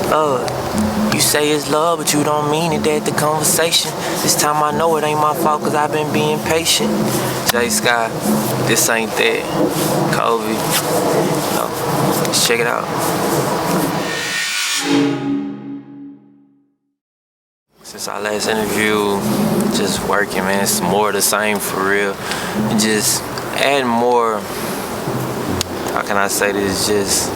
You say it's love, but you don't mean it at the conversation. This time I know it ain't my fault, cause I've been being patient. J Skyy, this ain't that. Kobe. Let's check it out. Since our last interview, just working, man. It's more of the same for real. Just add more, how can I say this, just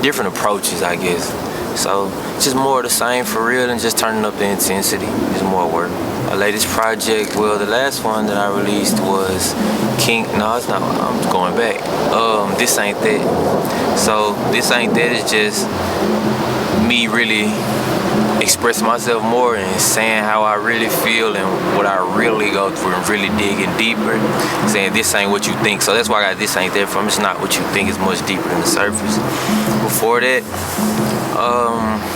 different approaches, I guess. So just more of the same for real and just turning up the intensity. Just more work. Our latest project, well, the last one that I released was no, it's not, I'm going back. This Ain't That. So This Ain't That is just me really expressing myself more and saying how I really feel and what I really go through and really digging deeper. Saying this ain't what you think. So that's why I got This Ain't That from. It's not what you think. It's much deeper than the surface. Before that,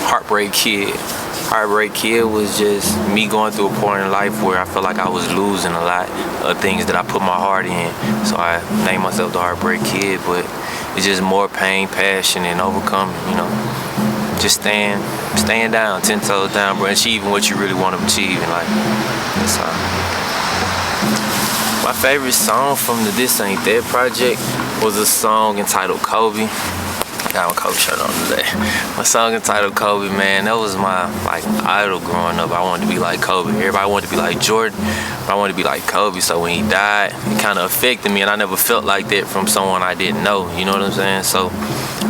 Heartbreak Kid. Heartbreak Kid was just me going through a point in life where I felt like I was losing a lot of things that I put my heart in. So I named myself the Heartbreak Kid, but it's just more pain, passion, and overcoming, you know. Just staying down, 10 toes down, bro, achieving what you really want to achieve in life. That's all. My favorite song from the This Ain't That project was a song entitled Kobe. I got my Kobe shirt on today. My song entitled Kobe, man, that was my idol growing up. I wanted to be like Kobe. Everybody wanted to be like Jordan, but I wanted to be like Kobe. So when he died, it kind of affected me, and I never felt like that from someone I didn't know. You know what I'm saying? So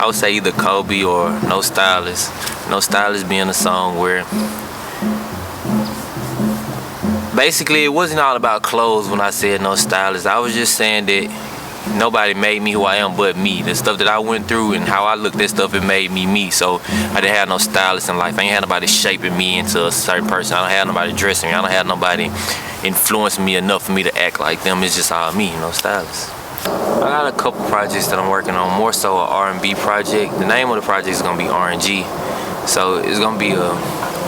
I would say either Kobe or No Stylist. No Stylist being a song where basically it wasn't all about clothes when I said No Stylist. I was just saying that nobody made me who I am but me. The stuff that I went through and how I looked at stuff, it made me me. So I didn't have no stylist in life. I ain't had nobody shaping me into a certain person. I don't have nobody dressing me. I don't have nobody influencing me enough for me to act like them. It's just all me, no stylist. I got a couple projects that I'm working on, more so an R&B project. The name of the project is gonna be R&G. So it's gonna be a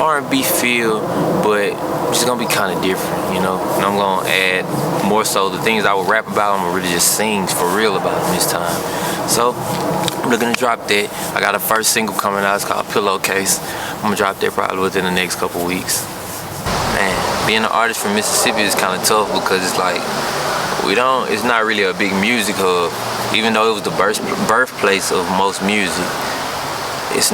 R&B feel, but it's just gonna be kind of different, you know. And I'm gonna add more so the things I would rap about, I'm gonna really just sing for real about them this time. So I'm looking to drop that. I got a first single coming out, it's called Pillowcase. I'm gonna drop that probably within the next couple weeks. Man, being an artist from Mississippi is kind of tough because it's like, it's not really a big music hub. Even though it was the birthplace of most music, it's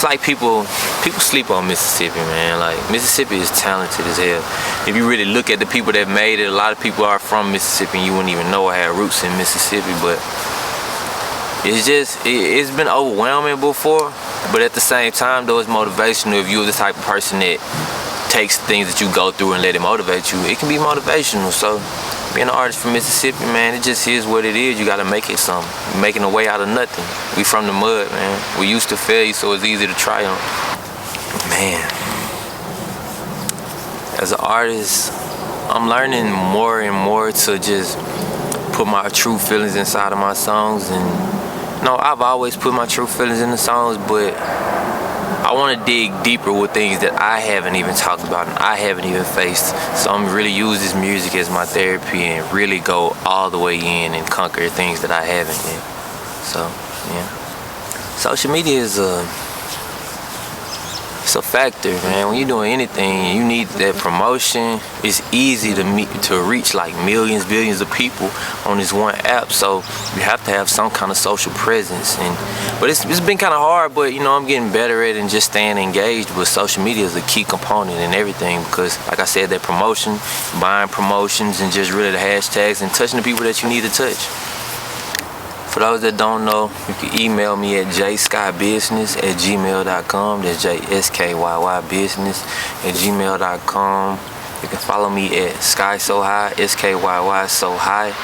like people sleep on Mississippi, man. Like, Mississippi is talented as hell. If you really look at the people that made it, a lot of people are from Mississippi and you wouldn't even know I had roots in Mississippi, but it's been overwhelming before, but at the same time though, it's motivational. If you're the type of person that takes things that you go through and let it motivate you, it can be motivational. So being an artist from Mississippi, man, it just is what it is. You gotta make it something. You're making a way out of nothing. We from the mud, man. We used to failure, so it's easy to triumph. Man, as an artist, I'm learning more and more to just put my true feelings inside of my songs. And no, I've always put my true feelings in the songs, but I want to dig deeper with things that I haven't even talked about and I haven't even faced. So I'm really use this music as my therapy and really go all the way in and conquer things that I haven't yet. So, yeah. Social media is it's a factor, man. When you're doing anything, you need that promotion. It's easy to reach like millions, billions of people on this one app. So you have to have some kind of social presence. But it's been kind of hard, but you know, I'm getting better at it and just staying engaged. But social media is a key component in everything because, like I said, that promotion, buying promotions, and just really the hashtags and touching the people that you need to touch. For those that don't know, you can email me at jskyybusiness@gmail.com. That's JSKYYbusiness@gmail.com. You can follow me at Skyy So High, SKYY So High,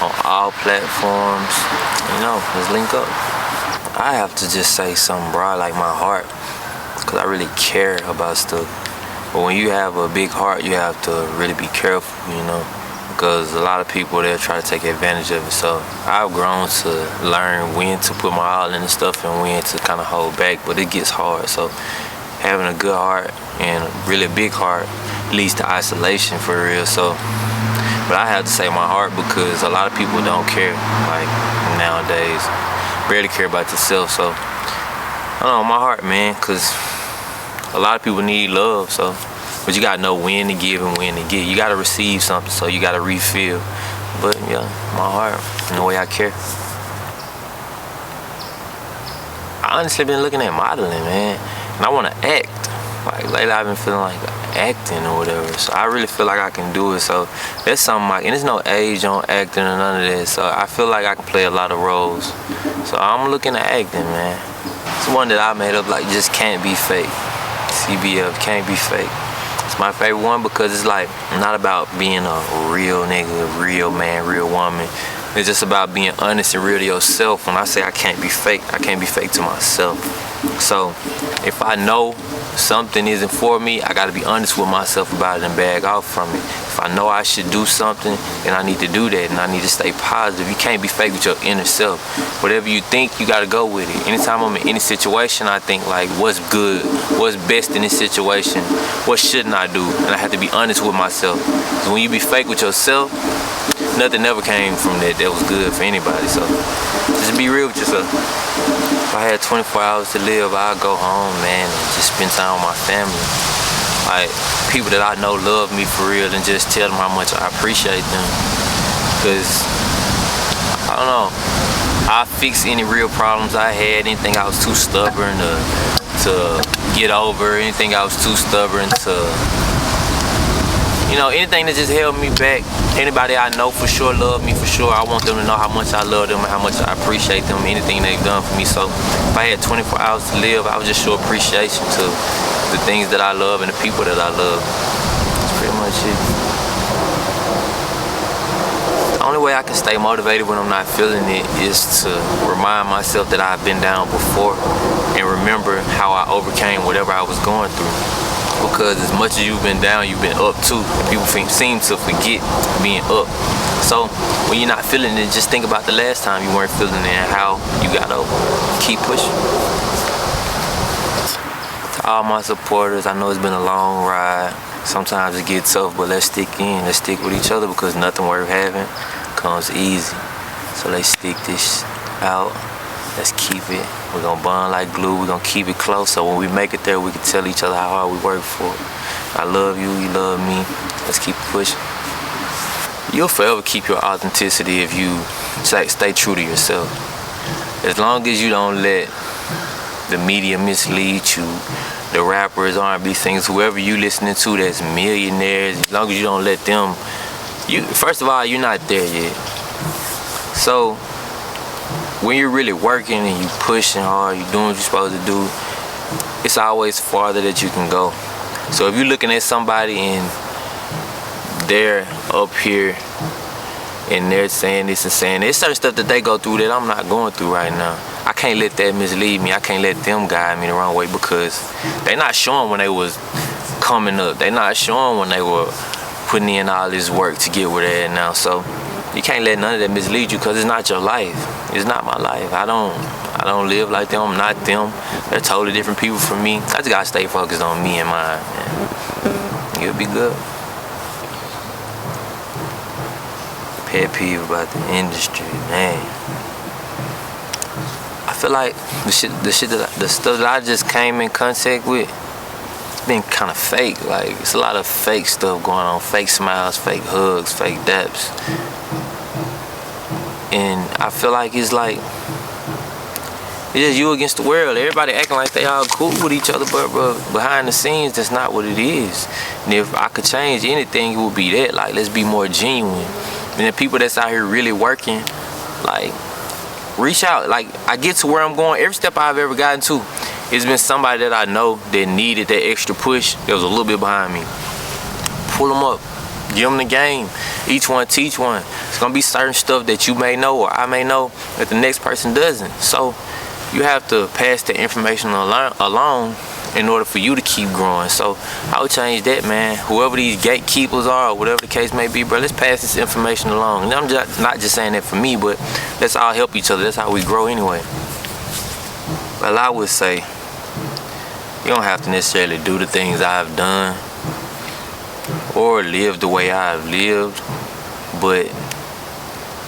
on all platforms. You know, let's link up. I have to just say something, bro, like my heart, because I really care about stuff. But when you have a big heart, you have to really be careful, you know, because a lot of people, they'll try to take advantage of it. So I've grown to learn when to put my all in the stuff and when to kind of hold back, but it gets hard. So having a good heart and a really big heart leads to isolation for real. So, but I have to say my heart because a lot of people don't care, like nowadays, barely care about themselves. So I don't know, my heart, man, because a lot of people need love, so. But you gotta know when to give and when to get. You gotta receive something, so you gotta refill. But yeah, my heart and the way I care. I honestly been looking at modeling, man, and I wanna act. Like lately I've been feeling like acting or whatever, so I really feel like I can do it. So that's something like, and there's no age on acting or none of that, so I feel like I can play a lot of roles. So I'm looking at acting, man. It's one that I made up, like just can't be fake. CBF, can't be fake. It's my favorite one because it's like not about being a real nigga, real man, real woman. It's just about being honest and real to yourself. When I say I can't be fake to myself. So if I know something isn't for me, I gotta be honest with myself about it and bag off from it. If I know I should do something, then I need to do that, and I need to stay positive. You can't be fake with your inner self. Whatever you think, you gotta go with it. Anytime I'm in any situation, I think like, what's good? What's best in this situation? What shouldn't I do? And I have to be honest with myself. So when you be fake with yourself, nothing ever came from that was good for anybody. So just be real with yourself. If I had 24 hours to live, I'd go home, man, and just spend time with my family. Like, people that I know love me for real, and just tell them how much I appreciate them. Because, I don't know, I fix any real problems I had, anything I was too stubborn to get over, anything I was too stubborn to, you know, anything that just held me back. Anybody I know for sure love me for sure. I want them to know how much I love them and how much I appreciate them, anything they've done for me. So if I had 24 hours to live, I would just show appreciation to the things that I love and the people that I love. That's pretty much it. The only way I can stay motivated when I'm not feeling it is to remind myself that I've been down before and remember how I overcame whatever I was going through. Because as much as you've been down, you've been up too. People seem to forget being up. So when you're not feeling it, just think about the last time you weren't feeling it and how you got over. Keep pushing. To all my supporters, I know it's been a long ride. Sometimes it gets tough, but let's stick in. Let's stick with each other because nothing worth having comes easy. So let's stick this out. Let's keep it. We're gonna bond like glue. We're gonna keep it close. So when we make it there, we can tell each other how hard we work for it. I love you, you love me. Let's keep pushing. You'll forever keep your authenticity if you stay true to yourself. As long as you don't let the media mislead you, the rappers, R&B singers, whoever you listening to that's millionaires, as long as you don't let them, first of all, you're not there yet. So when you're really working and you pushing hard, you're doing what you're supposed to do, it's always farther that you can go. So if you're looking at somebody and they're up here and they're saying this and saying, there's certain stuff that they go through that I'm not going through right now. I can't let that mislead me. I can't let them guide me the wrong way because they're not showing when they was coming up. They're not showing when they were putting in all this work to get where they're at now. So you can't let none of that mislead you because it's not your life. It's not my life. I don't live like them. I'm not them. They're totally different people from me. I just gotta stay focused on me and mine, man. You'll be good. Pet peeve about the industry, man. I feel like the stuff that I just came in contact with, it's been kind of fake. Like, it's a lot of fake stuff going on. Fake smiles, fake hugs, fake daps. And I feel like it's just you against the world. Everybody acting like they all cool with each other, but behind the scenes, that's not what it is. And if I could change anything, it would be that. Like, let's be more genuine. And the people that's out here really working, like, reach out. Like, I get to where I'm going. Every step I've ever gotten to, it's been somebody that I know that needed that extra push that was a little bit behind me. Pull them up. Give them the game. Each one teach one. It's gonna be certain stuff that you may know or I may know that the next person doesn't. So you have to pass the information along in order for you to keep growing. So I would change that, man. Whoever these gatekeepers are or whatever the case may be, bro, let's pass this information along. And I'm not just saying that for me, but let's all help each other. That's how we grow anyway. Well, I would say you don't have to necessarily do the things I've done or live the way I've lived, but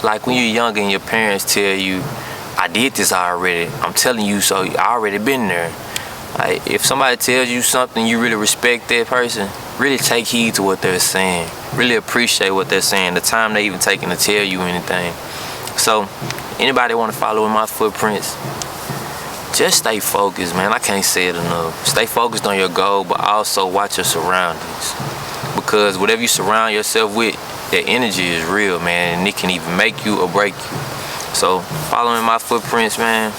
like when you're young and your parents tell you, I did this already. I'm telling you, so I already been there. Like, if somebody tells you something, you really respect that person, really take heed to what they're saying. Really appreciate what they're saying, the time they even taking to tell you anything. So, anybody want to follow in my footprints, just stay focused, man. I can't say it enough. Stay focused on your goal, but also watch your surroundings. Because whatever you surround yourself with, that energy is real, man, and it can even make you or break you. So, following my footprints, man,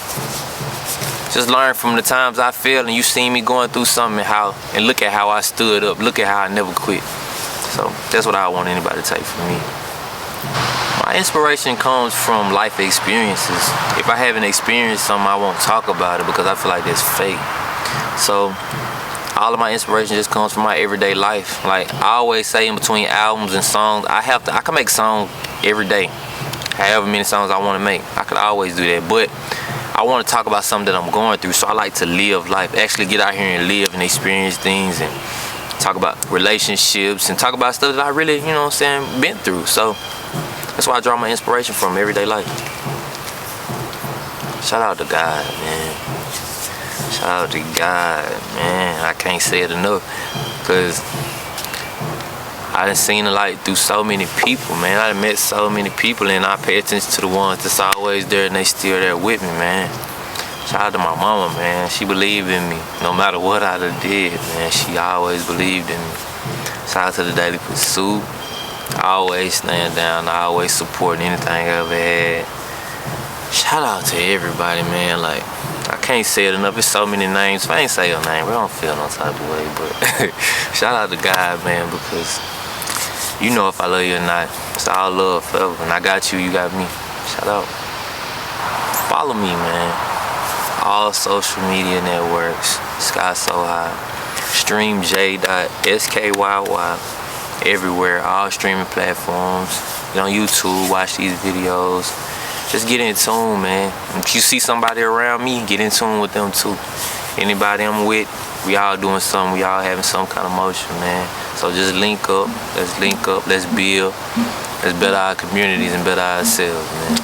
just learn from the times I failed and you seen me going through something and look at how I stood up. Look at how I never quit. So that's what I want anybody to take from me. My inspiration comes from life experiences. If I haven't experienced something, I won't talk about it because I feel like that's fake. So all of my inspiration just comes from my everyday life. Like I always say, in between albums and songs, I can make songs every day. However many songs I want to make, I could always do that. But I want to talk about something that I'm going through, so I like to live life, actually get out here and live and experience things and talk about relationships and talk about stuff that I really, you know what I'm saying, been through. So that's why I draw my inspiration from, everyday life. Shout out to God, man. Shout out to God, man. I can't say it enough, because I done seen the light through so many people, man. I done met so many people, and I pay attention to the ones that's always there and they still there with me, man. Shout out to my mama, man. She believed in me. No matter what I done did, man, she always believed in me. Shout out to ThADailyPursuit. I always stand down. I always support anything I ever had. Shout out to everybody, man. Like, I can't say it enough. There's so many names. If I ain't say your name, I don't feel no type of way. But shout out to God, man, because you know if I love you or not. It's all love forever. When I got you, you got me. Shout out. Follow me, man. All social media networks. Sky So High. Stream J Skyy everywhere. All streaming platforms. Get on YouTube. Watch these videos. Just get in tune, man. If you see somebody around me, get in tune with them too. Anybody I'm with, we all doing something. We all having some kind of motion, man. So just link up. Let's link up. Let's build. Let's better our communities and better ourselves, man.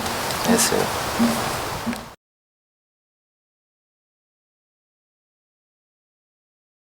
That's it.